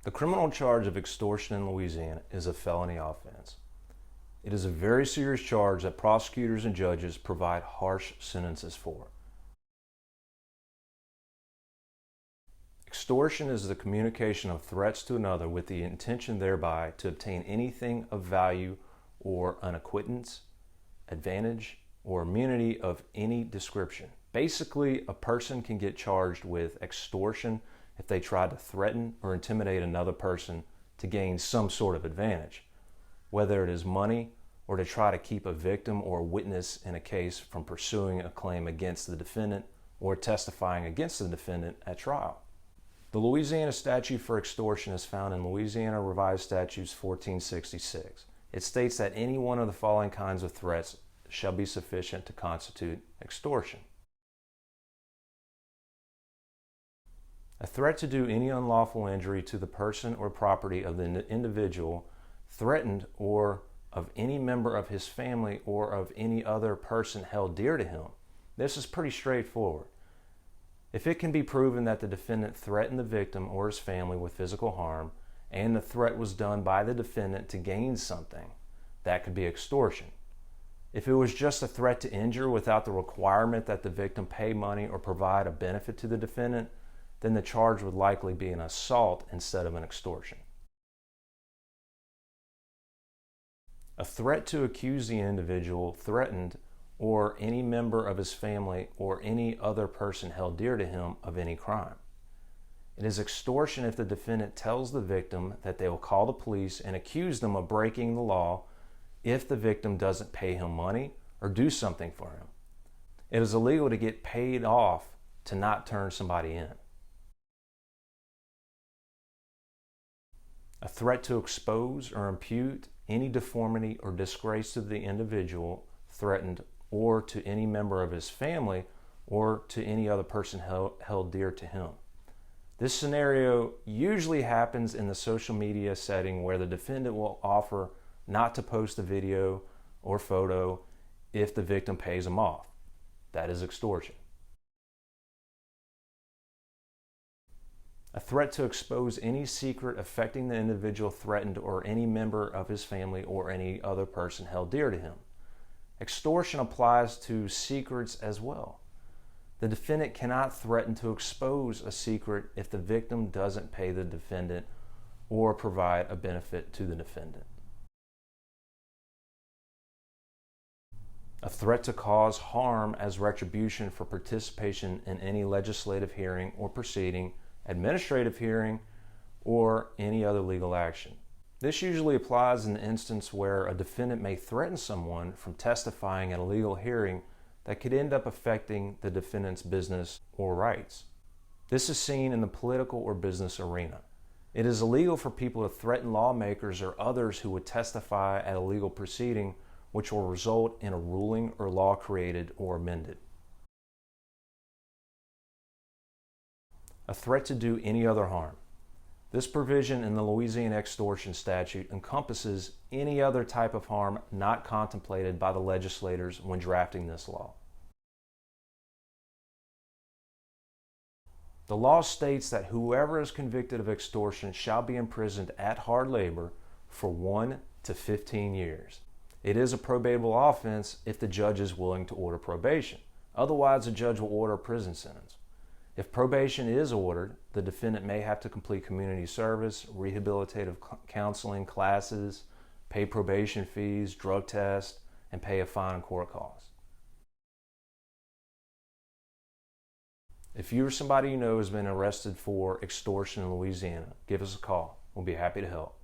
The criminal charge of extortion in Louisiana is a felony offense. It is a very serious charge that prosecutors and judges provide harsh sentences for. Extortion is the communication of threats to another with the intention thereby to obtain anything of value or an acquittance, advantage, or immunity of any description. Basically, a person can get charged with extortion if they try to threaten or intimidate another person to gain some sort of advantage, whether it is money or to try to keep a victim or a witness in a case from pursuing a claim against the defendant or testifying against the defendant at trial. The Louisiana statute for extortion is found in Louisiana Revised Statutes 1466. It states that any one of the following kinds of threats shall be sufficient to constitute extortion. A threat to do any unlawful injury to the person or property of the individual threatened or of any member of his family or of any other person held dear to him. This is pretty straightforward. If it can be proven that the defendant threatened the victim or his family with physical harm and the threat was done by the defendant to gain something, that could be extortion. If it was just a threat to injure without the requirement that the victim pay money or provide a benefit to the defendant, then the charge would likely be an assault instead of an extortion. A threat to accuse the individual threatened or any member of his family or any other person held dear to him of any crime. It is extortion if the defendant tells the victim that they will call the police and accuse them of breaking the law if the victim doesn't pay him money or do something for him. It is illegal to get paid off to not turn somebody in. A threat to expose or impute any deformity or disgrace to the individual threatened or to any member of his family or to any other person held dear to him. This scenario usually happens in the social media setting where the defendant will offer not to post a video or photo if the victim pays him off. That is extortion. A threat to expose any secret affecting the individual threatened or any member of his family or any other person held dear to him. Extortion applies to secrets as well. The defendant cannot threaten to expose a secret if the victim doesn't pay the defendant or provide a benefit to the defendant. A threat to cause harm as retribution for participation in any legislative hearing or proceeding, administrative hearing, or any other legal action. This usually applies in the instance where a defendant may threaten someone from testifying at a legal hearing that could end up affecting the defendant's business or rights. This is seen in the political or business arena. It is illegal for people to threaten lawmakers or others who would testify at a legal proceeding which will result in a ruling or law created or amended. A threat to do any other harm. This provision in the Louisiana Extortion statute encompasses any other type of harm not contemplated by the legislators when drafting this law. The law states that whoever is convicted of extortion shall be imprisoned at hard labor for 1 to 15 years. It is a probatable offense if the judge is willing to order probation. Otherwise, a judge will order a prison sentence. If probation is ordered, the defendant may have to complete community service, rehabilitative counseling classes, pay probation fees, drug tests, and pay a fine and court costs. If you or somebody you know has been arrested for extortion in Louisiana, give us a call. We'll be happy to help.